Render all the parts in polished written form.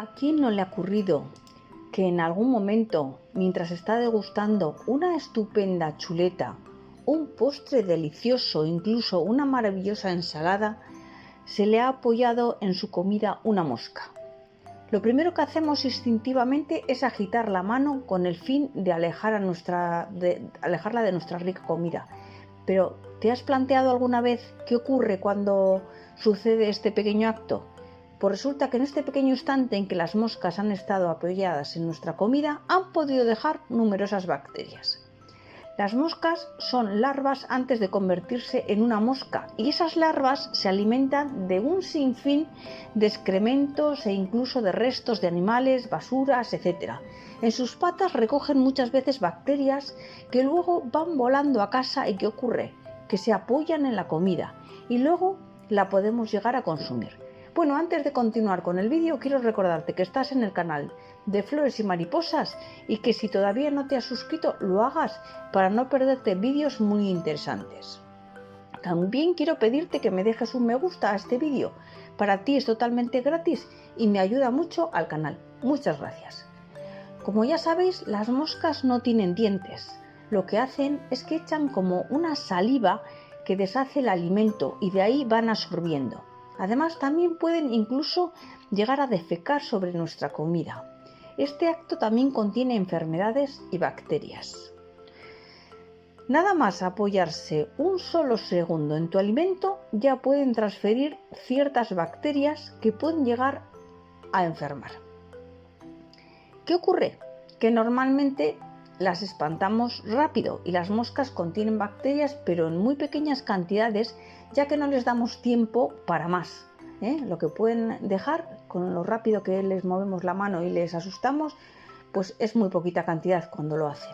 ¿A quién no le ha ocurrido que en algún momento, mientras está degustando una estupenda chuleta, un postre delicioso, incluso una maravillosa ensalada, se le ha apoyado en su comida una mosca? Lo primero que hacemos instintivamente es agitar la mano con el fin de alejarla de nuestra rica comida. Pero, ¿te has planteado alguna vez qué ocurre cuando sucede este pequeño acto? Pues resulta que en este pequeño instante en que las moscas han estado apoyadas en nuestra comida, han podido dejar numerosas bacterias. Las moscas son larvas antes de convertirse en una mosca, y esas larvas se alimentan de un sinfín de excrementos e incluso de restos de animales, basuras, etc. En sus patas recogen muchas veces bacterias que luego van volando a casa. ¿Y qué ocurre? Que se apoyan en la comida y luego la podemos llegar a consumir. Bueno, antes de continuar con el vídeo, quiero recordarte que estás en el canal de Flores y Mariposas y que si todavía no te has suscrito, lo hagas para no perderte vídeos muy interesantes. También quiero pedirte que me dejes un me gusta a este vídeo. Para ti es totalmente gratis y me ayuda mucho al canal. Muchas gracias. Como ya sabéis, las moscas no tienen dientes. Lo que hacen es que echan como una saliva que deshace el alimento y de ahí van absorbiendo. Además, también pueden incluso llegar a defecar sobre nuestra comida. Este acto también contiene enfermedades y bacterias. Nada más apoyarse un solo segundo en tu alimento, ya pueden transferir ciertas bacterias que pueden llegar a enfermar. ¿Qué ocurre? Que normalmente las espantamos rápido y las moscas contienen bacterias, pero en muy pequeñas cantidades, ya que no les damos tiempo para más. Lo que pueden dejar, con lo rápido que les movemos la mano y les asustamos, pues es muy poquita cantidad cuando lo hacen.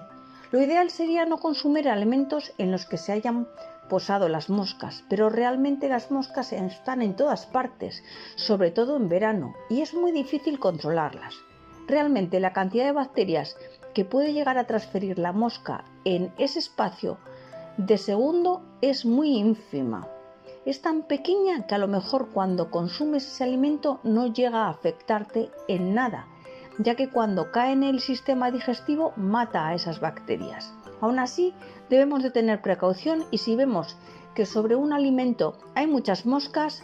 Lo ideal sería no consumir alimentos en los que se hayan posado las moscas, pero realmente las moscas están en todas partes, sobre todo en verano, y es muy difícil controlarlas. Realmente la cantidad de bacterias que puede llegar a transferir la mosca en ese espacio de segundo es muy ínfima. Es tan pequeña que a lo mejor cuando consumes ese alimento no llega a afectarte en nada, ya que cuando cae en el sistema digestivo mata a esas bacterias. Aún así, debemos de tener precaución y si vemos que sobre un alimento hay muchas moscas,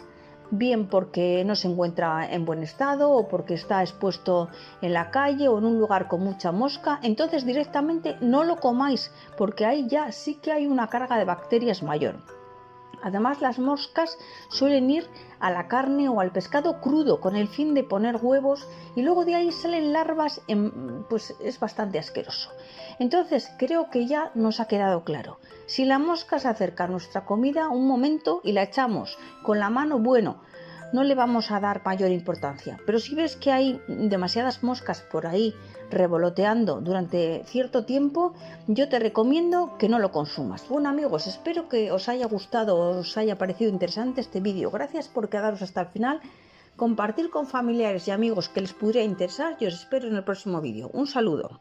bien porque no se encuentra en buen estado o porque está expuesto en la calle o en un lugar con mucha mosca, entonces directamente no lo comáis, porque ahí ya sí que hay una carga de bacterias mayor. Además, las moscas suelen ir a la carne o al pescado crudo con el fin de poner huevos y luego de ahí salen larvas, pues es bastante asqueroso. Entonces, creo que ya nos ha quedado claro. Si la mosca se acerca a nuestra comida un momento y la echamos con la mano, bueno, no le vamos a dar mayor importancia. Pero si ves que hay demasiadas moscas por ahí revoloteando durante cierto tiempo, yo te recomiendo que no lo consumas. Bueno amigos, espero que os haya gustado o os haya parecido interesante este vídeo. Gracias por quedaros hasta el final. Compartir con familiares y amigos que les pudiera interesar y os espero en el próximo vídeo. Un saludo.